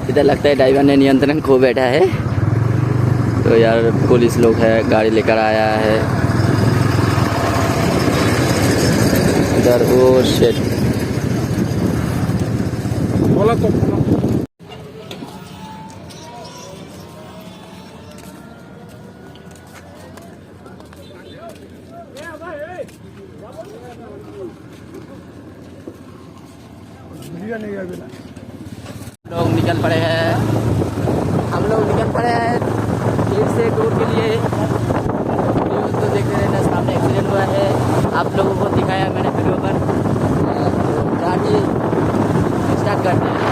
इधर लगता है ड्राइवर ने नियंत्रण खो बैठा है। तो यार पुलिस लोग है, गाड़ी लेकर आया है इधर। वो शेट लोग निकल पड़े हैं, हम लोग निकल पड़े हैं फिर से टूर के लिए। न्यूज़ तो देखते रहना, सामने एक्सीडेंट हुआ है, आप लोगों को दिखाया मैंने वीडियो पर। गाड़ी स्टार्ट करते हैं।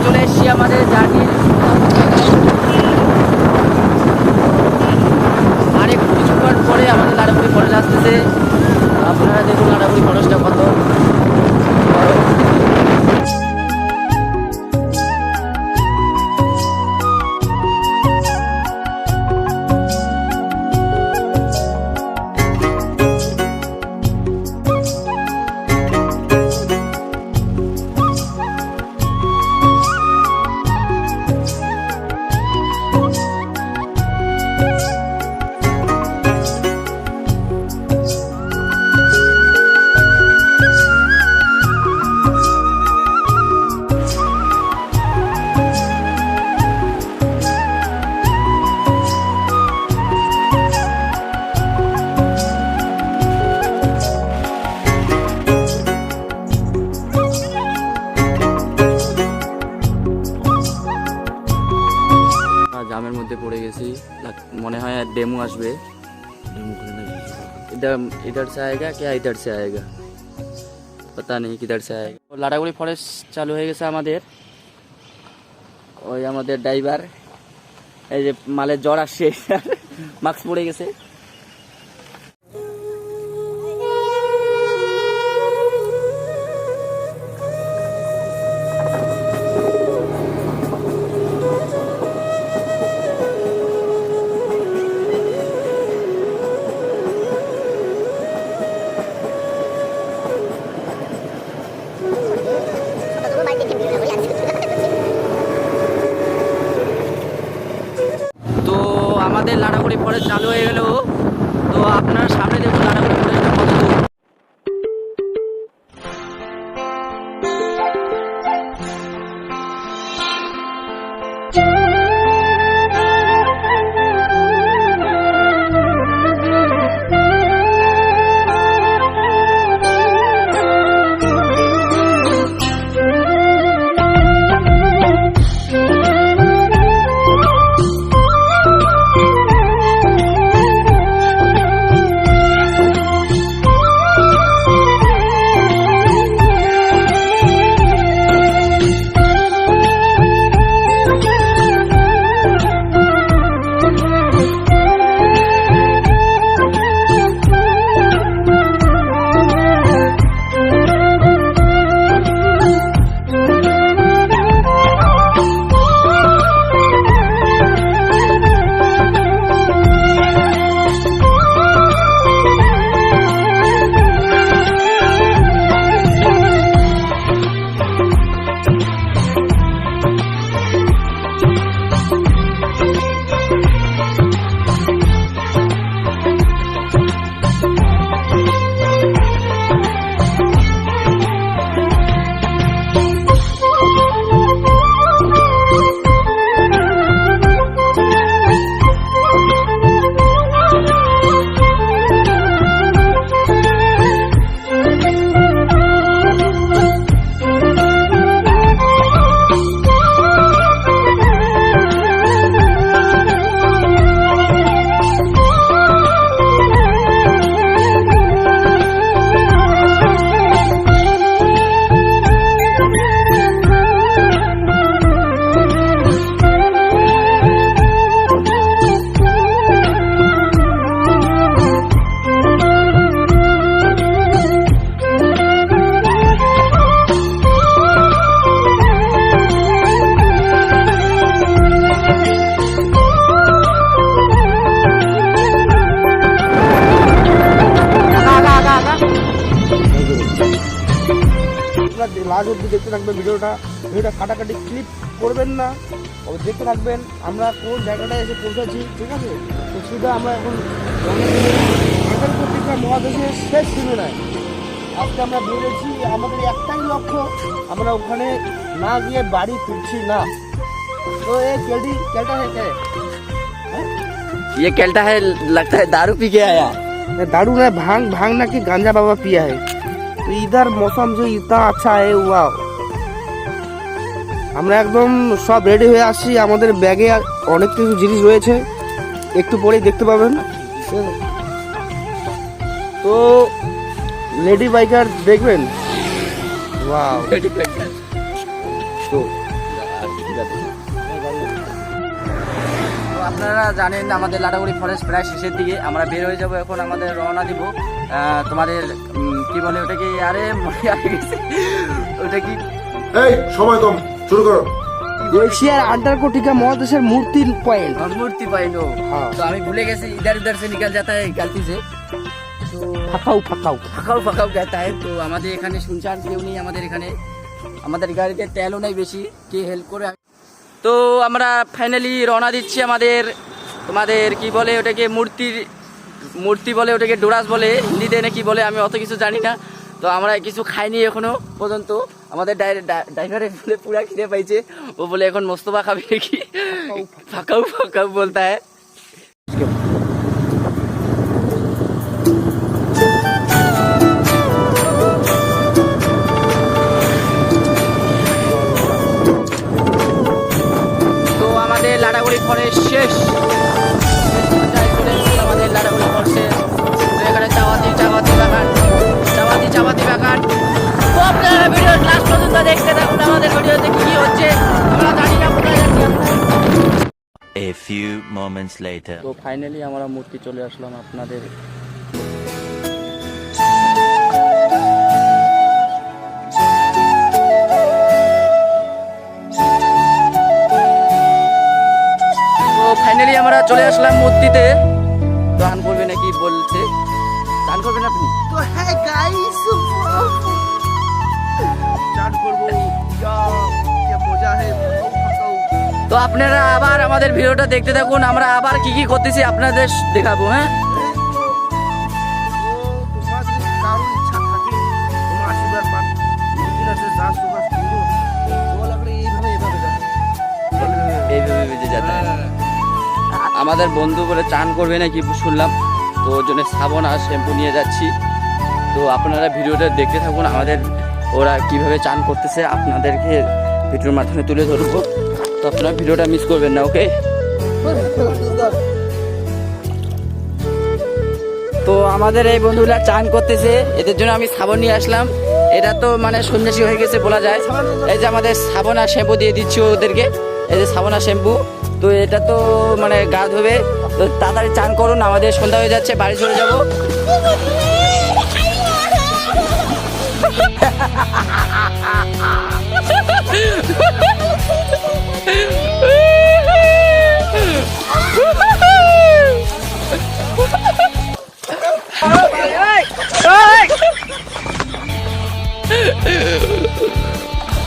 চলে এসেছি আমাদের জার্নির আরেক কিছুক্ষণ পরে আমাদের লাড়াগুড়ি ফরেস্ট আসতেছে। আপনারা দেখুন লাড়াগুড়ি ফরেস্টটা কত জামের মধ্যে পড়ে গেছি। মনে হয় डेमो আসবে। इधर से आएगा क्या इधर से आएगा पता नहीं किधर से आएगा। লাড়াগুড়ি ফরেস্ট চালু হয়ে গেছে আমাদের। ওই আমাদের ড্রাইভার এই যে মালের জ্বর আসছে, মাস্ক পরে গেছে। তো আমাদের লাড়াগুড়ি ফরেস্ট চালু হয়ে গেল। তো আপনারা সামনে দেখুন লাড়াগুড়ি ফরেস্টটা কত দূর। থাকবে ভিডিওটা কাটাকাটি ক্লিপ করবেন না, দেখতে থাকবেন আমরা কোন জায়গাটায় এসে পৌঁছাচ্ছি, ঠিক আছে? তো সেটা আমরা এখন প্রত্যেকটা মহাদেশের শেষ সীমানায় আজকে আমরা বেরিয়েছি। আমাদের একটাই লক্ষ্য, আমরা ওখানে না গিয়ে বাড়ি ফিরছি না। তো এই কেলটা है क्या है? ये केल्टा है, लगता है दारू पी के आया। दारू ना, भांग ना कि गांजा बाबा पिया है। तो इधर मौसम जो इतना अच्छा है, वाह। আমরা একদম সব রেডি হয়ে আসছি, আমাদের ব্যাগে অনেক কিছু জিনিস রয়েছে, একটু পরেই দেখতে পাবেন। তো লেডি বাইকার দেখবেন, ওয়াও। তো আপনারা জানেন আমাদের লাটাগুড়ি ফরেস্ট প্রায় শেষের দিকে, আমরা বের হয়ে যাব এখন, আমাদের রওনা দিব। তোমাদের কি বলে ওটাকে, আরে মনে আগে গেছে ওটা কি, এই সময় কম, শুরু করো। এশিয়ার अंटार्कटिका মহাদেশের মূর্তি পয়েন্ট, मूर्ति पॉइंट हो। हाँ। तो हमें भूले गए इधर उधर से निकल जाता है गलती से, तो ফাঁকাও कहता है। তো আমাদের এখানে শুনছান কেউ নেই, আমাদের গাড়িতে তেলও নাই বেশি, কে হেল্প করে। তো আমরা ফাইনালি রওনা দিচ্ছি তোমাদের কি বলে ওটাকে, মূর্তি বলে ওটাকে, ডোরাস বলে হিন্দিতে নাকি বলে, আমি অত কিছু জানি না। তো আমরা কিছু খাইনি এখনো পর্যন্ত, আমাদের ড্রাইভারে বলে পুরা খিদে পাইছে, ও বলে এখন মোস্তফা খাবে নাকি, ফাঁকাও বলতা হ্যাঁ। তো আমাদের লাটাগুড়ি ফরেস্ট শেষ, আমাদের লাটাগুড়ি ফরেস্ট। এখানে চাওয়াতি বাগান। তো আপনারা ভিডিও লাস্ট পর্যন্ত দেখতে থাকুন, আমাদের ভিডিওতে কি হচ্ছে আমরা জানি না, কোথায় যাচ্ছি। A few moments later. তো ফাইনালি আমরা মূর্তি চলে আসলাম আপনাদের। তো ফাইনালি আমরা চলে আসলাম মূর্তিতে। গান করবে নাকি বলছে, গান করবেন আপনি? তো হ্যাঁ গাইস, চান করব, क्या মজা है। তো আপনারা আবার আমাদের ভিডিওটা দেখতে থাকুন, আমরা আবার কি কি করতেছি আপনাদের দেখাবো। হ্যাঁ, এইভাবে বেজে যেতে হয়। আমাদের বন্ধু বলে চান করবে নাকি শুনলাম, তো ওর জন্য সাবান আর শ্যাম্পু নিয়ে যাচ্ছি। তো আপনারা ভিডিওটা দেখতে থাকুন, আমাদের ওরা কিভাবে চান করতেছে আপনাদেরকে ভিডিওর মাধ্যমে তুলে ধরবো। তো আপনারা ভিডিওটা মিস করবেন না, ওকে? তো আমাদের এই বন্ধুরা চান করতেছে, এদের জন্য আমি সাবান নিয়ে আসলাম। এটা তো মানে সন্ন্যাসী হয়ে গেছে বলা যায়। এই যে আমাদের সাবান আর শ্যাম্পু দিয়ে দিচ্ছি ওদেরকে, এই যে সাবান আর শ্যাম্পু। তো এটা তো মানে গা ধোবে, তো তাড়াতাড়ি চান করুন, আমাদের সন্ধ্যা হয়ে যাচ্ছে, বাড়ি চলে যাবো।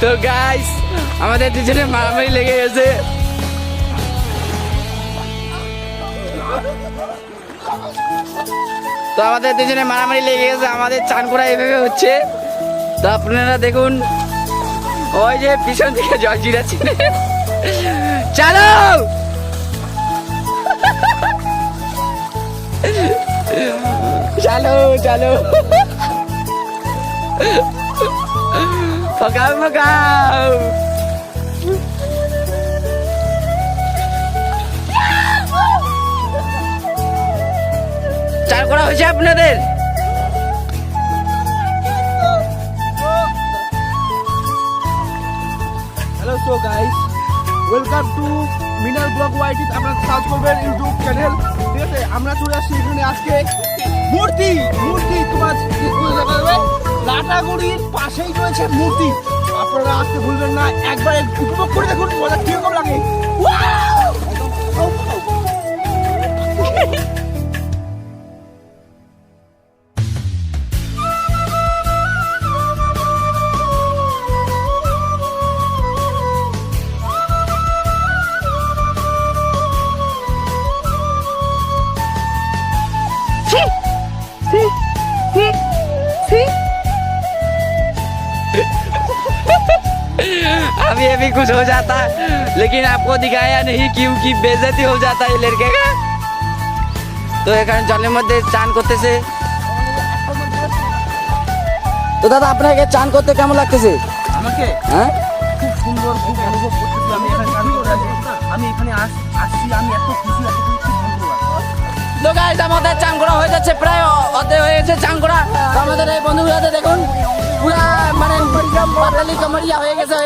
তো গাইস আমাদের দুজনে মারামারি লেগে গেছে। আমাদের চান করা এভাবে হচ্ছে। তো আপনারা দেখুন, ওই যে পিছন থেকে জল জিরাচ্ছে। চলো পকাও চান করা হয়েছে আপনাদের? Hello, so guys, welcome to মিনাল ব্লগ ওয়াইটি। আপনারা সার্চ করবেন ইউটিউব চ্যানেল, ঠিক আছে? আমরা চলে আসছি এখানে আজকে মূর্তি তোমার লাটাগুড়ির পাশেই রয়েছে মূর্তি। আপনারা আসতে ভুলবেন না, একবার উপভোগ করে দেখুন মজা কিরকম লাগে। अभी अभी कुछ हो जाता लेकिन आपको दिखाया नहीं क्योंकि बेइज्जती हो जाता है लड़के का। तो এখানে জলের মধ্যে চান করতেছে। তো দাদা আপনাকে চান করতে কেমন লাগতেছে? আমাকে হ্যাঁ খুব সুন্দর, খুব অনুভব করতেছি। আমি এখানে চান করে আছি, আমি এখানে আসছি, আমি এত খুশি, এত খুশি, খুব ধন্যবাদ। তো গাইস আমাদের চান করা হয়ে যাচ্ছে, প্রায় অর্ধেক হয়ে গেছে চান করা। তো আমাদের এই বন্ধুগুলো দেখুন পুরা মানে পাতালি কামড়িয়া হয়ে গেছে।